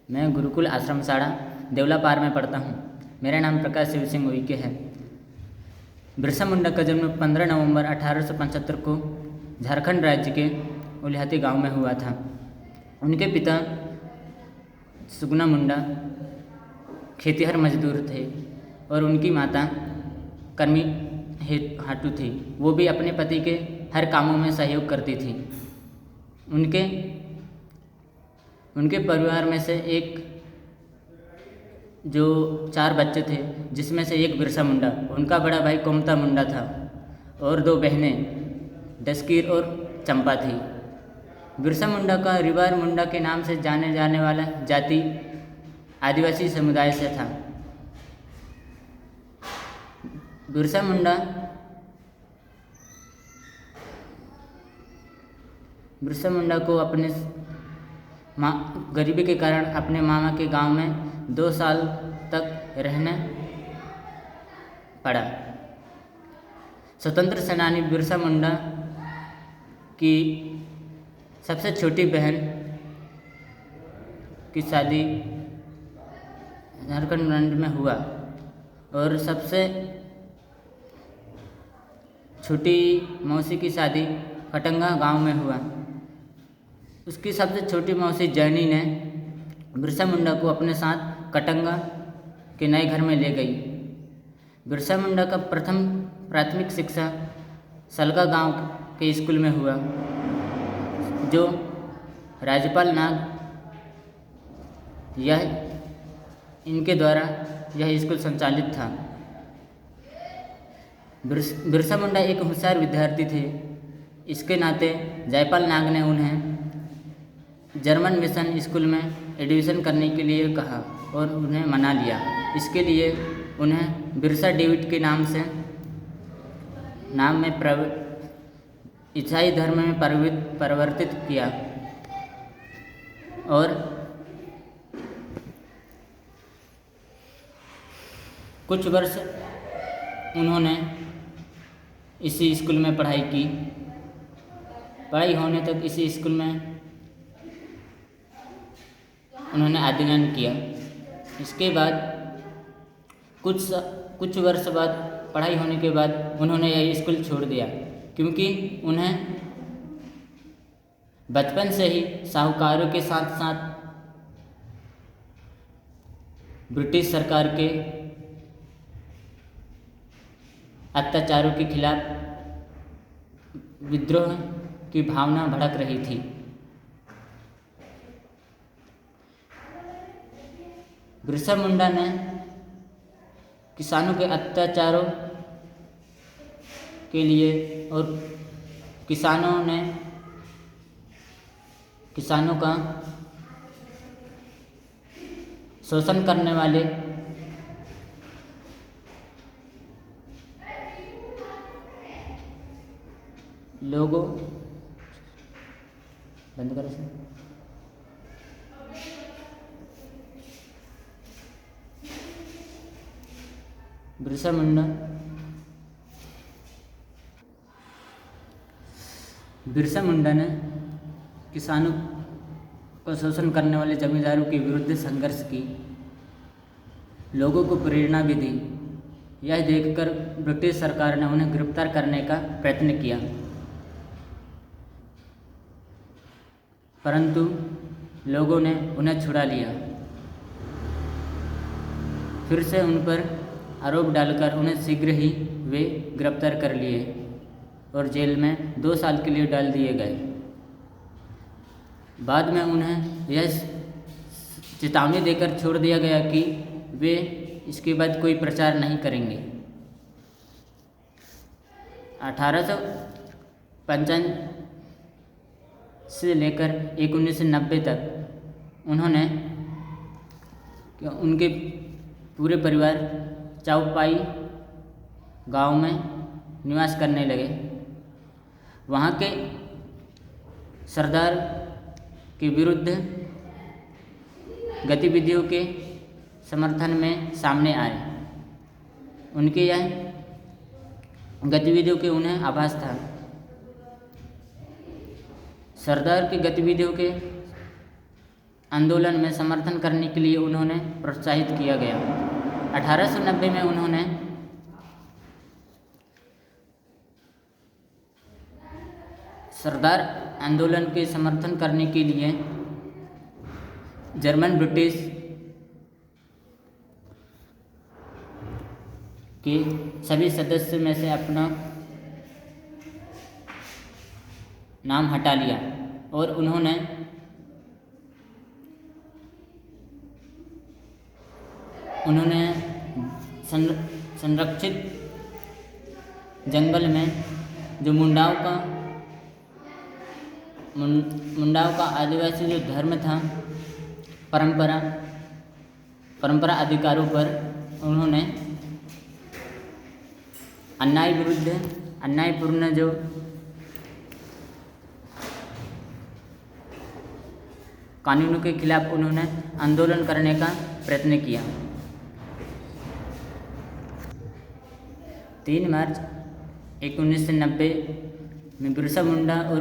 मैं गुरुकुल आश्रम शाला देवलापार में पढ़ता हूँ। मेरा नाम प्रकाश शिव सिंह उइके है। बिरसा मुंडा का जन्म 15 नवंबर 1875 को झारखंड राज्य के उलिहाती गांव में हुआ था। उनके पिता सुगना मुंडा खेतिहर मजदूर थे और उनकी माता कर्मी हाटू थी। वो भी अपने पति के हर कामों में सहयोग करती थी। उनके परिवार में से एक जो 4 बच्चे थे, जिसमें से एक बिरसा मुंडा, उनका बड़ा भाई कोमता मुंडा था और 2 बहनें दस्कीर और चंपा थी। बिरसा मुंडा का रिवार मुंडा के नाम से जाने जाने वाला जाति आदिवासी समुदाय से था। बिरसा मुंडा को अपने गरीबी के कारण अपने मामा के गांव में 2 साल तक रहने पड़ा। स्वतंत्र सेनानी बिरसा मुंडा की सबसे छोटी बहन की शादी झारखंड में हुआ और सबसे छोटी मौसी की शादी कटंगा गांव में हुआ। उसकी सबसे छोटी मौसी जैनी ने बिरसा मुंडा को अपने साथ कटंगा के नए घर में ले गई। बिरसा मुंडा का प्रथम प्राथमिक शिक्षा सलगा गांव के स्कूल में हुआ, जो राज्यपाल नाग इनके द्वारा यह स्कूल संचालित था। बिरसा मुंडा एक होशियार विद्यार्थी थे। इसके नाते जयपाल नाग ने उन्हें जर्मन मिशन स्कूल में एडमिशन करने के लिए कहा और उन्हें मना लिया। इसके लिए उन्हें बिरसा डेविड के नाम में ईसाई धर्म में परिवर्तित किया और कुछ वर्ष उन्होंने इसी स्कूल में पढ़ाई की। पढ़ाई होने तक इसी स्कूल में उन्होंने अध्ययन किया। इसके बाद कुछ वर्ष बाद पढ़ाई होने के बाद उन्होंने यह स्कूल छोड़ दिया, क्योंकि उन्हें बचपन से ही साहूकारों के साथ साथ ब्रिटिश सरकार के अत्याचारों के खिलाफ विद्रोह की भावना भड़क रही थी। बिरसा मुंडा ने किसानों के अत्याचारों के लिए और किसानों का शोषण करने वाले लोगों बंद करो से बिरसा मुंडा ने किसानों को शोषण करने वाले जमींदारों के विरुद्ध संघर्ष की, लोगों को प्रेरणा भी दी। यह देखकर ब्रिटिश सरकार ने उन्हें गिरफ्तार करने का प्रयत्न किया, परंतु लोगों ने उन्हें छुड़ा लिया। फिर से उन पर आरोप डालकर उन्हें शीघ्र ही वे गिरफ्तार कर लिए और जेल में 2 साल के लिए डाल दिए गए। बाद में उन्हें यह चेतावनी देकर छोड़ दिया गया कि वे इसके बाद कोई प्रचार नहीं करेंगे। 1855 से लेकर 1990 तक उनके पूरे परिवार चाउपाई गांव में निवास करने लगे। वहाँ के सरदार के विरुद्ध गतिविधियों के समर्थन में सामने आए। उनके यह गतिविधियों के उन्हें आभास था। सरदार की गतिविधियों के आंदोलन में समर्थन करने के लिए उन्होंने प्रोत्साहित किया गया। 1890 में उन्होंने सरदार आंदोलन के समर्थन करने के लिए जर्मन ब्रिटिश के सभी सदस्य में से अपना नाम हटा लिया और उन्होंने संरक्षित जंगल में जो मुंडाओं का आदिवासी जो धर्म था, परंपरा अधिकारों पर उन्होंने अन्यायपूर्ण जो कानूनों के खिलाफ उन्होंने आंदोलन करने का प्रयत्न किया। 3 मार्च 1990 में बिरसा मुंडा और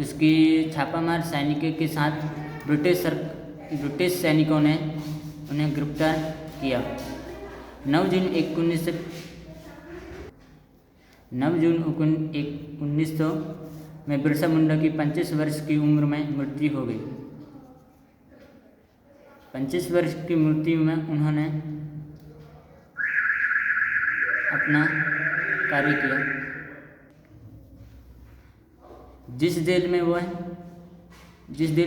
उसकी छापामार सैनिकों के साथ ब्रिटिश सैनिकों ने उन्हें गिरफ्तार किया। 9 जून 1900 में बिरसा मुंडा की 25 वर्ष की उम्र में मृत्यु हो गई। 25 वर्ष की मृत्यु में उन्होंने अपना कार्य किया। जिस जेल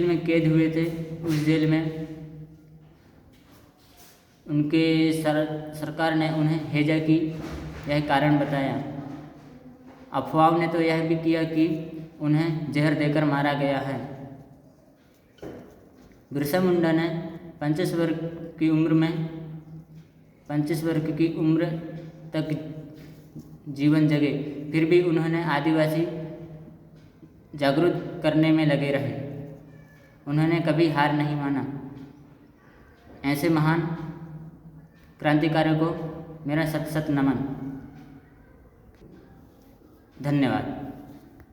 में कैद हुए थे, उस जेल में उनके सरकार ने उन्हें हैजा की यह कारण बताया। अफवाहों ने तो यह भी किया कि उन्हें जहर देकर मारा गया है। बिरसा मुंडा ने 25 वर्ष की उम्र तक जीवन जगे, फिर भी उन्होंने आदिवासी जागरूक करने में लगे रहे। उन्होंने कभी हार नहीं माना। ऐसे महान क्रांतिकारियों को मेरा सत नमन। धन्यवाद।